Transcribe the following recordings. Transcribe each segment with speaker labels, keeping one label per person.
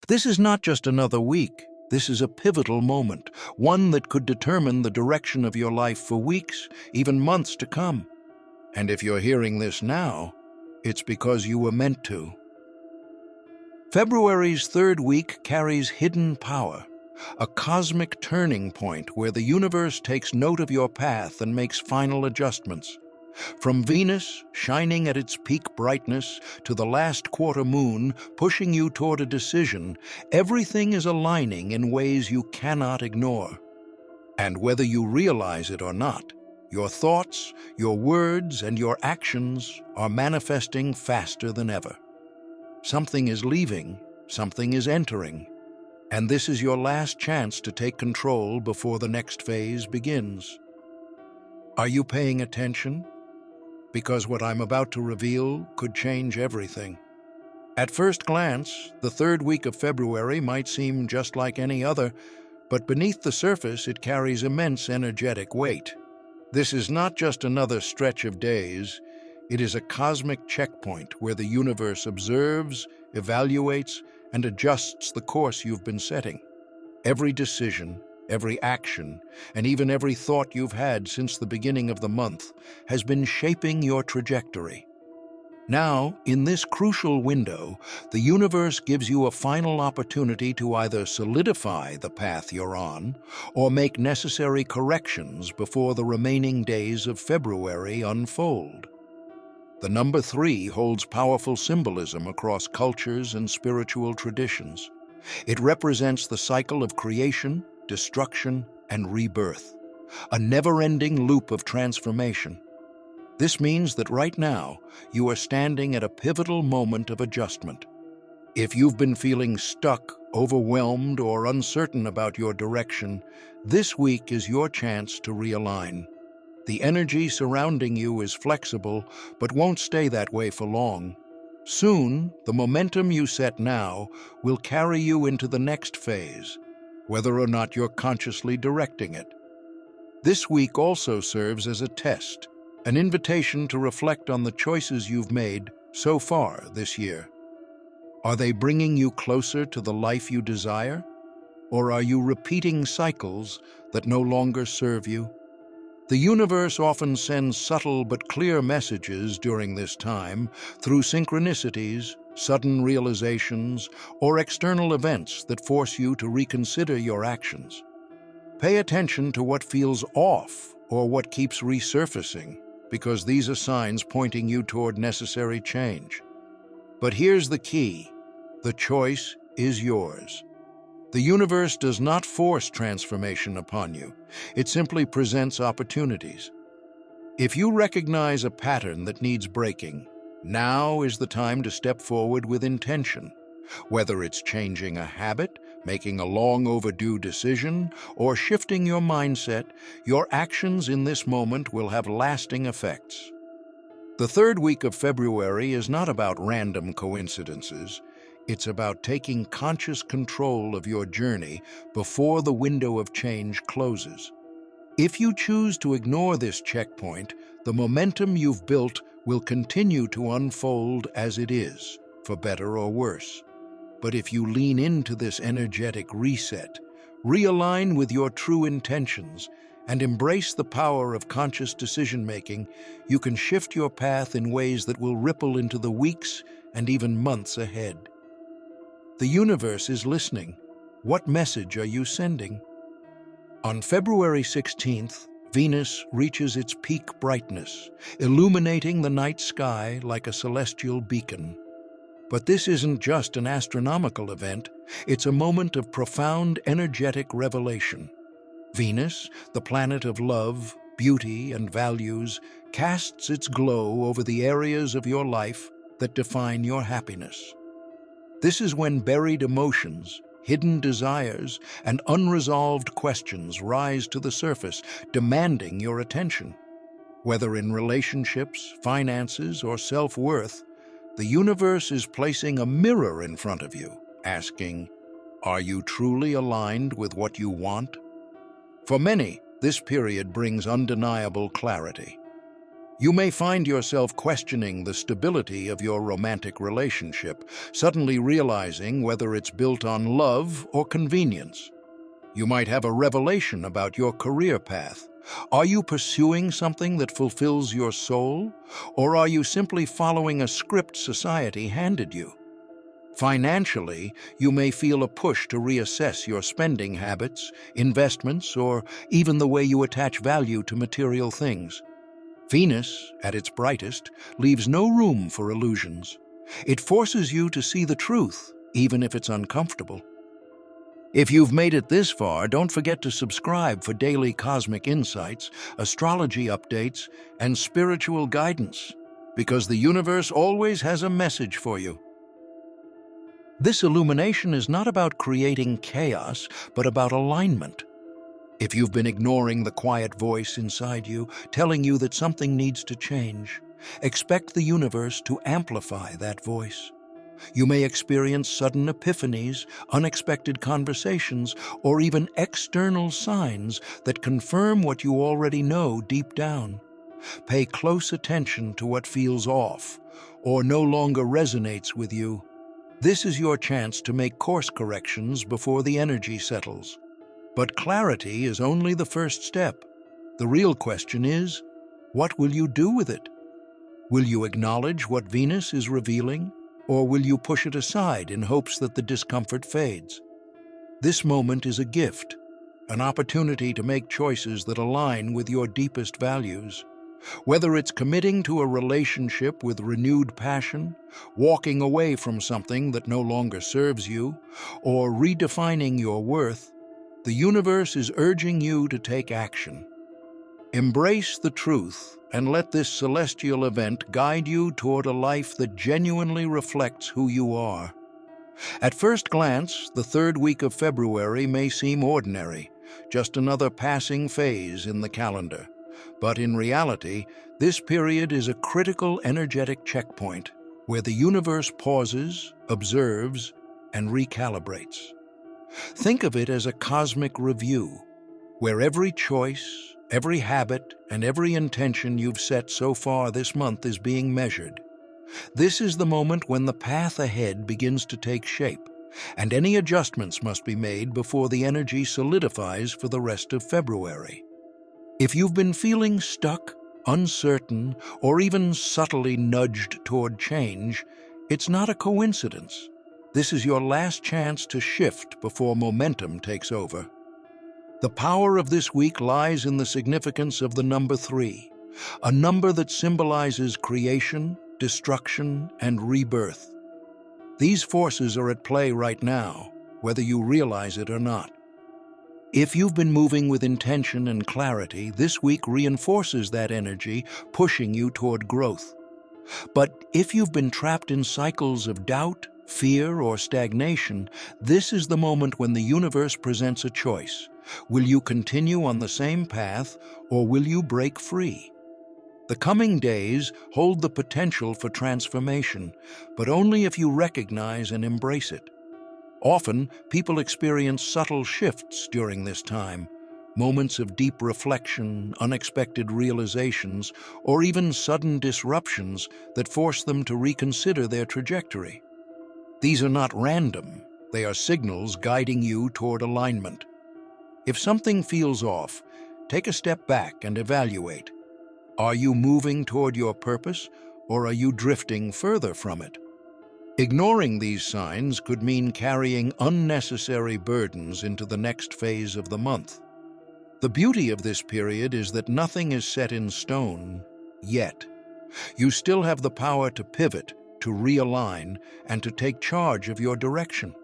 Speaker 1: This is not just another week. This is a pivotal moment, one that could determine the direction of your life for weeks, even months to come. And if you're hearing this now, it's because you were meant to. February's third week carries hidden power, a cosmic turning point where the universe takes note of your path and makes final adjustments. From Venus, shining at its peak brightness, to the last quarter moon, pushing you toward a decision, everything is aligning in ways you cannot ignore. And whether you realize it or not, your thoughts, your words, and your actions are manifesting faster than ever. Something is leaving, something is entering, and this is your last chance to take control before the next phase begins. Are you paying attention? Because what I'm about to reveal could change everything. At first glance, the third week of February might seem just like any other, but beneath the surface it carries immense energetic weight. This is not just another stretch of days, it is a cosmic checkpoint where the universe observes, evaluates, and adjusts the course you've been setting. Every decision, every action, and even every thought you've had since the beginning of the month has been shaping your trajectory. Now, in this crucial window, the universe gives you a final opportunity to either solidify the path you're on or make necessary corrections before the remaining days of February unfold. The number 3 holds powerful symbolism across cultures and spiritual traditions. It represents the cycle of creation, destruction, and rebirth, a never-ending loop of transformation. This means that right now, you are standing at a pivotal moment of adjustment. If you've been feeling stuck, overwhelmed, or uncertain about your direction, this week is your chance to realign. The energy surrounding you is flexible, but won't stay that way for long. Soon, the momentum you set now will carry you into the next phase, whether or not you're consciously directing it. This week also serves as a test, an invitation to reflect on the choices you've made so far this year. Are they bringing you closer to the life you desire? Or are you repeating cycles that no longer serve you? The universe often sends subtle but clear messages during this time through synchronicities, sudden realizations, or external events that force you to reconsider your actions. Pay attention to what feels off or what keeps resurfacing, because these are signs pointing you toward necessary change. But here's the key: the choice is yours. The universe does not force transformation upon you. It simply presents opportunities. If you recognize a pattern that needs breaking, now is the time to step forward with intention. Whether it's changing a habit, making a long overdue decision, or shifting your mindset, your actions in this moment will have lasting effects. The third week of February is not about random coincidences. It's about taking conscious control of your journey before the window of change closes. If you choose to ignore this checkpoint, the momentum you've built will continue to unfold as it is, for better or worse. But if you lean into this energetic reset, realign with your true intentions, and embrace the power of conscious decision-making, you can shift your path in ways that will ripple into the weeks and even months ahead. The universe is listening. What message are you sending? On February 16th, Venus reaches its peak brightness, illuminating the night sky like a celestial beacon. But this isn't just an astronomical event, it's a moment of profound energetic revelation. Venus, the planet of love, beauty, and values, casts its glow over the areas of your life that define your happiness. This is when buried emotions, hidden desires, and unresolved questions rise to the surface, demanding your attention. Whether in relationships, finances, or self-worth, the universe is placing a mirror in front of you, asking, "Are you truly aligned with what you want?" For many, this period brings undeniable clarity. You may find yourself questioning the stability of your romantic relationship, suddenly realizing whether it's built on love or convenience. You might have a revelation about your career path. Are you pursuing something that fulfills your soul, or are you simply following a script society handed you? Financially, you may feel a push to reassess your spending habits, investments, or even the way you attach value to material things. Venus, at its brightest, leaves no room for illusions. It forces you to see the truth, even if it's uncomfortable. If you've made it this far, don't forget to subscribe for daily cosmic insights, astrology updates, and spiritual guidance, because the universe always has a message for you. This illumination is not about creating chaos, but about alignment. If you've been ignoring the quiet voice inside you, telling you that something needs to change, expect the universe to amplify that voice. You may experience sudden epiphanies, unexpected conversations, or even external signs that confirm what you already know deep down. Pay close attention to what feels off or no longer resonates with you. This is your chance to make course corrections before the energy settles. But clarity is only the first step. The real question is, what will you do with it? Will you acknowledge what Venus is revealing, or will you push it aside in hopes that the discomfort fades? This moment is a gift, an opportunity to make choices that align with your deepest values. Whether it's committing to a relationship with renewed passion, walking away from something that no longer serves you, or redefining your worth, the universe is urging you to take action. Embrace the truth and let this celestial event guide you toward a life that genuinely reflects who you are. At first glance, the third week of February may seem ordinary, just another passing phase in the calendar. But in reality, this period is a critical energetic checkpoint where the universe pauses, observes, and recalibrates. Think of it as a cosmic review, where every choice, every habit, and every intention you've set so far this month is being measured. This is the moment when the path ahead begins to take shape, and any adjustments must be made before the energy solidifies for the rest of February. If you've been feeling stuck, uncertain, or even subtly nudged toward change, it's not a coincidence. This is your last chance to shift before momentum takes over. The power of this week lies in the significance of the number 3, a number that symbolizes creation, destruction, and rebirth. These forces are at play right now, whether you realize it or not. If you've been moving with intention and clarity, this week reinforces that energy, pushing you toward growth. But if you've been trapped in cycles of doubt, fear, or stagnation, this is the moment when the universe presents a choice. Will you continue on the same path, or will you break free? The coming days hold the potential for transformation, but only if you recognize and embrace it. Often, people experience subtle shifts during this time, moments of deep reflection, unexpected realizations, or even sudden disruptions that force them to reconsider their trajectory. These are not random, they are signals guiding you toward alignment. If something feels off, take a step back and evaluate. Are you moving toward your purpose, or are you drifting further from it? Ignoring these signs could mean carrying unnecessary burdens into the next phase of the month. The beauty of this period is that nothing is set in stone yet. You still have the power to pivot, to realign, and to take charge of your direction.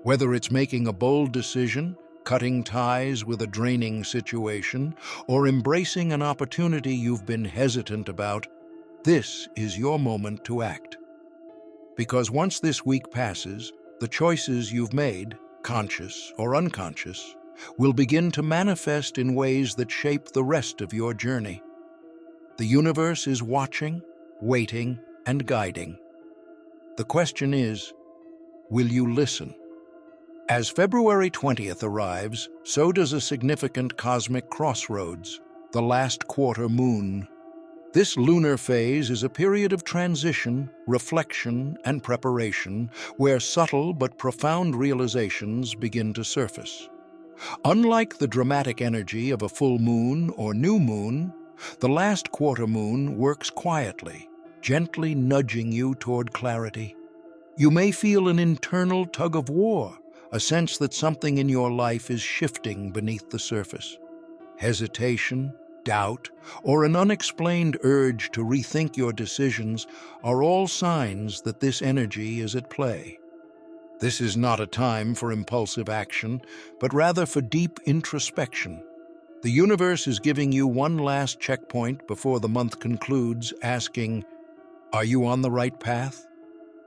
Speaker 1: Whether it's making a bold decision, cutting ties with a draining situation, or embracing an opportunity you've been hesitant about, this is your moment to act. Because once this week passes, the choices you've made, conscious or unconscious, will begin to manifest in ways that shape the rest of your journey. The universe is watching, waiting, and guiding. The question is, will you listen? As February 20th arrives, so does a significant cosmic crossroads, the last quarter moon. This lunar phase is a period of transition, reflection, and preparation where subtle but profound realizations begin to surface. Unlike the dramatic energy of a full moon or new moon, the last quarter moon works quietly, gently nudging you toward clarity. You may feel an internal tug of war, a sense that something in your life is shifting beneath the surface. Hesitation, doubt, or an unexplained urge to rethink your decisions are all signs that this energy is at play. This is not a time for impulsive action, but rather for deep introspection. The universe is giving you one last checkpoint before the month concludes, asking, are you on the right path?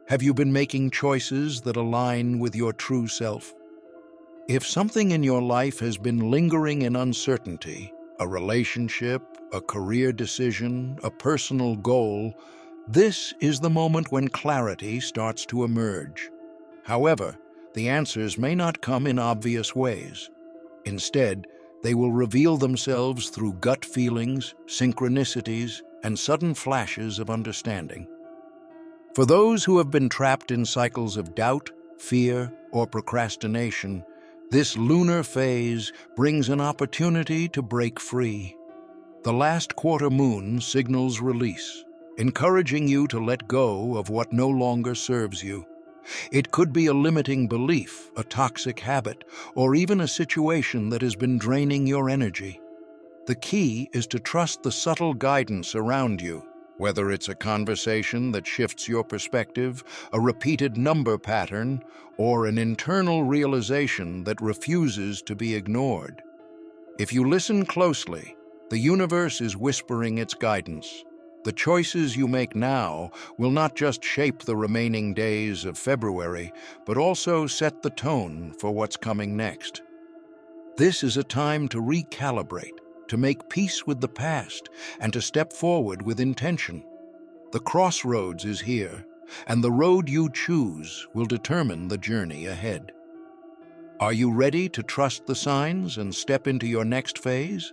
Speaker 1: Have you been making choices that align with your true self? If something in your life has been lingering in uncertainty, a relationship, a career decision, a personal goal, this is the moment when clarity starts to emerge. However, the answers may not come in obvious ways. Instead, they will reveal themselves through gut feelings, synchronicities, and sudden flashes of understanding. For those who have been trapped in cycles of doubt, fear, or procrastination, this lunar phase brings an opportunity to break free. The last quarter moon signals release, encouraging you to let go of what no longer serves you. It could be a limiting belief, a toxic habit, or even a situation that has been draining your energy. The key is to trust the subtle guidance around you, whether it's a conversation that shifts your perspective, a repeated number pattern, or an internal realization that refuses to be ignored. If you listen closely, the universe is whispering its guidance. The choices you make now will not just shape the remaining days of February, but also set the tone for what's coming next. This is a time to recalibrate, to make peace with the past, and to step forward with intention. The crossroads is here, and the road you choose will determine the journey ahead. Are you ready to trust the signs and step into your next phase?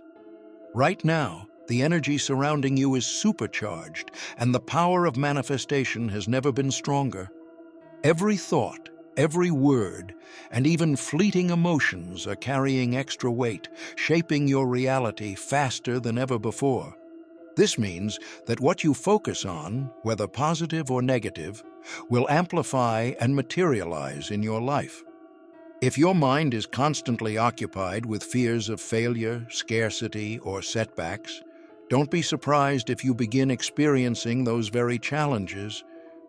Speaker 1: Right now, the energy surrounding you is supercharged, and the power of manifestation has never been stronger. Every thought, every word, and even fleeting emotions are carrying extra weight, shaping your reality faster than ever before. This means that what you focus on, whether positive or negative, will amplify and materialize in your life. If your mind is constantly occupied with fears of failure, scarcity, or setbacks, don't be surprised if you begin experiencing those very challenges.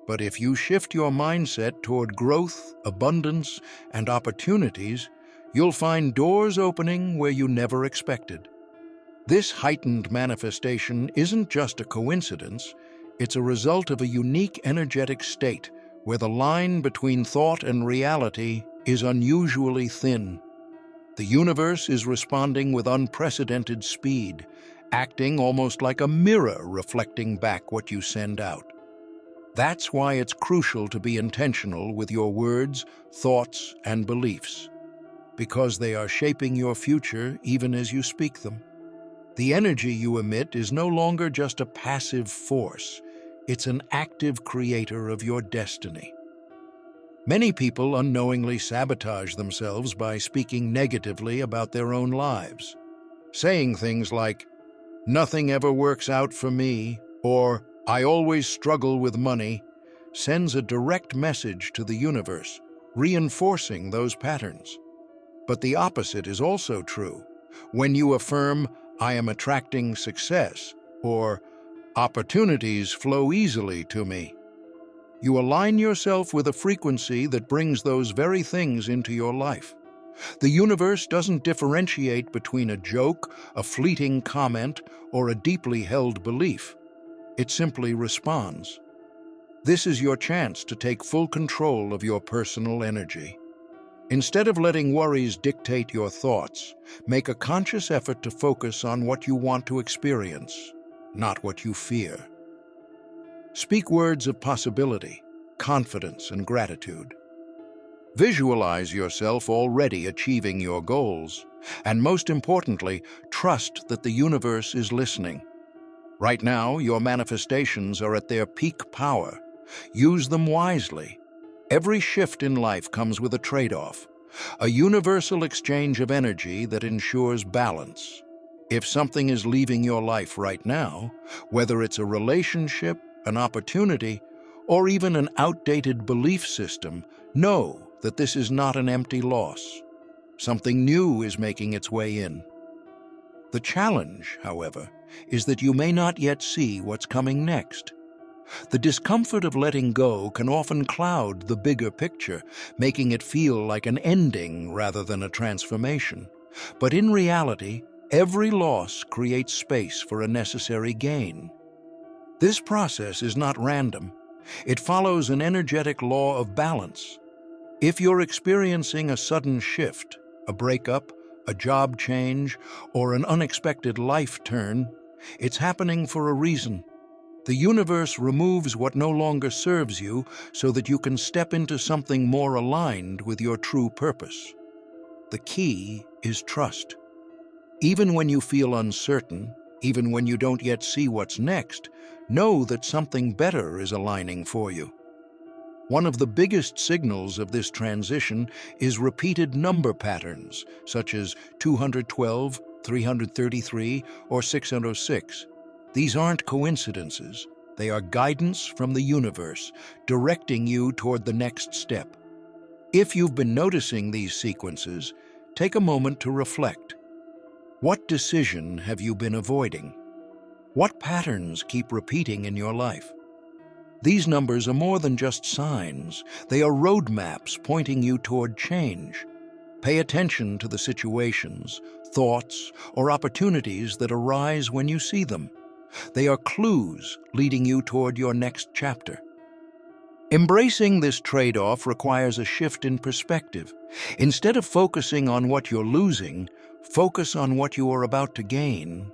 Speaker 1: But if you shift your mindset toward growth, abundance, and opportunities, you'll find doors opening where you never expected. This heightened manifestation isn't just a coincidence, it's a result of a unique energetic state where the line between thought and reality is unusually thin. The universe is responding with unprecedented speed, acting almost like a mirror reflecting back what you send out. That's why it's crucial to be intentional with your words, thoughts, and beliefs, because they are shaping your future even as you speak them. The energy you emit is no longer just a passive force, it's an active creator of your destiny. Many people unknowingly sabotage themselves by speaking negatively about their own lives, saying things like, "Nothing ever works out for me," or "I always struggle with money," sends a direct message to the universe, reinforcing those patterns. But the opposite is also true. When you affirm, "I am attracting success," or "opportunities flow easily to me," you align yourself with a frequency that brings those very things into your life. The universe doesn't differentiate between a joke, a fleeting comment, or a deeply held belief. It simply responds. This is your chance to take full control of your personal energy. Instead of letting worries dictate your thoughts, make a conscious effort to focus on what you want to experience, not what you fear. Speak words of possibility, confidence, and gratitude. Visualize yourself already achieving your goals, and most importantly, trust that the universe is listening. Right now, your manifestations are at their peak power. Use them wisely. Every shift in life comes with a trade-off, a universal exchange of energy that ensures balance. If something is leaving your life right now, whether it's a relationship, an opportunity, or even an outdated belief system, know that this is not an empty loss. Something new is making its way in. The challenge, however, is that you may not yet see what's coming next. The discomfort of letting go can often cloud the bigger picture, making it feel like an ending rather than a transformation. But in reality, every loss creates space for a necessary gain. This process is not random. It follows an energetic law of balance. If you're experiencing a sudden shift, a breakup, a job change, or an unexpected life turn, it's happening for a reason. The universe removes what no longer serves you so that you can step into something more aligned with your true purpose. The key is trust. Even when you feel uncertain, even when you don't yet see what's next, know that something better is aligning for you. One of the biggest signals of this transition is repeated number patterns, such as 212, 333, or 606. These aren't coincidences. They are guidance from the universe, directing you toward the next step. If you've been noticing these sequences, take a moment to reflect. What decision have you been avoiding? What patterns keep repeating in your life? These numbers are more than just signs. They are roadmaps pointing you toward change. Pay attention to the situations, thoughts, or opportunities that arise when you see them. They are clues leading you toward your next chapter. Embracing this trade-off requires a shift in perspective. Instead of focusing on what you're losing, focus on what you are about to gain.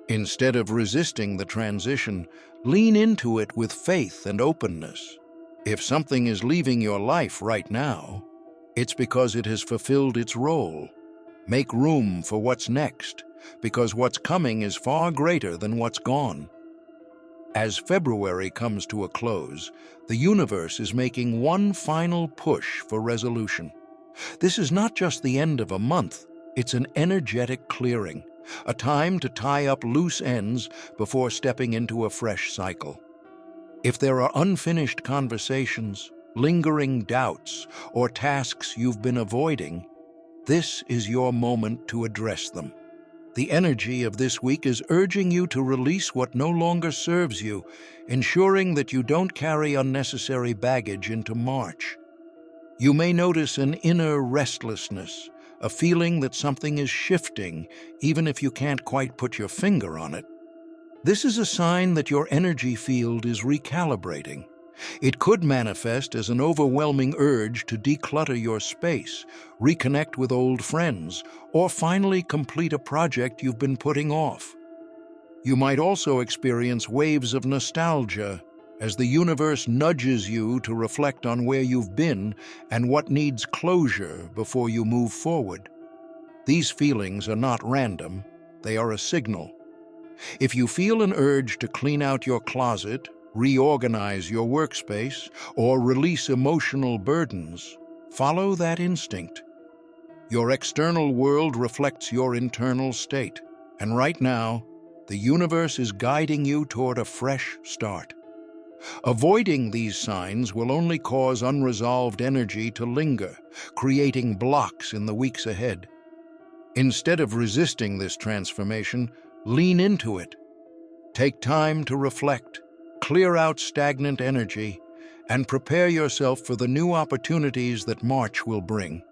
Speaker 1: Instead of resisting the transition, lean into it with faith and openness. If something is leaving your life right now, it's because it has fulfilled its role. Make room for what's next, because what's coming is far greater than what's gone. As February comes to a close, the universe is making one final push for resolution. This is not just the end of a month, it's an energetic clearing, a time to tie up loose ends before stepping into a fresh cycle. If there are unfinished conversations, lingering doubts, or tasks you've been avoiding, this is your moment to address them. The energy of this week is urging you to release what no longer serves you, ensuring that you don't carry unnecessary baggage into March. You may notice an inner restlessness, a feeling that something is shifting, even if you can't quite put your finger on it. This is a sign that your energy field is recalibrating. It could manifest as an overwhelming urge to declutter your space, reconnect with old friends, or finally complete a project you've been putting off. You might also experience waves of nostalgia as the universe nudges you to reflect on where you've been and what needs closure before you move forward. These feelings are not random, they are a signal. If you feel an urge to clean out your closet, reorganize your workspace, or release emotional burdens, follow that instinct. Your external world reflects your internal state, and right now, the universe is guiding you toward a fresh start. Avoiding these signs will only cause unresolved energy to linger, creating blocks in the weeks ahead. Instead of resisting this transformation, lean into it. Take time to reflect, clear out stagnant energy, and prepare yourself for the new opportunities that March will bring.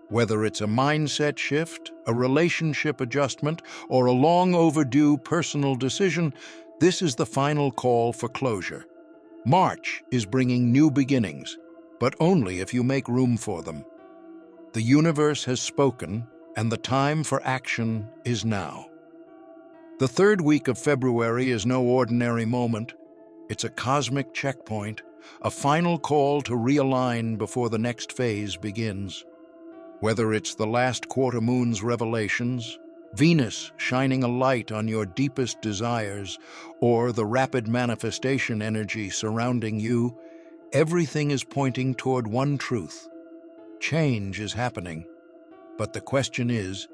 Speaker 1: Whether it's a mindset shift, a relationship adjustment, or a long overdue personal decision, this is the final call for closure. March is bringing new beginnings, but only if you make room for them. The universe has spoken, and the time for action is now. The third week of February is no ordinary moment. It's a cosmic checkpoint, a final call to realign before the next phase begins. Whether it's the last quarter moon's revelations, Venus shining a light on your deepest desires, or the rapid manifestation energy surrounding you, everything is pointing toward one truth. Change is happening. But the question is,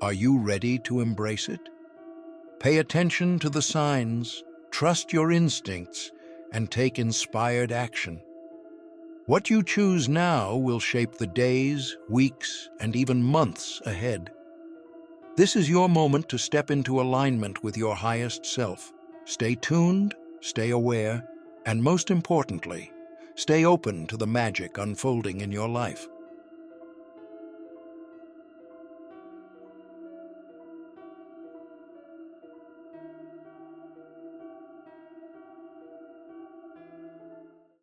Speaker 1: are you ready to embrace it? Pay attention to the signs, trust your instincts, and take inspired action. What you choose now will shape the days, weeks, and even months ahead. This is your moment to step into alignment with your highest self. Stay tuned, stay aware, and most importantly, stay open to the magic unfolding in your life.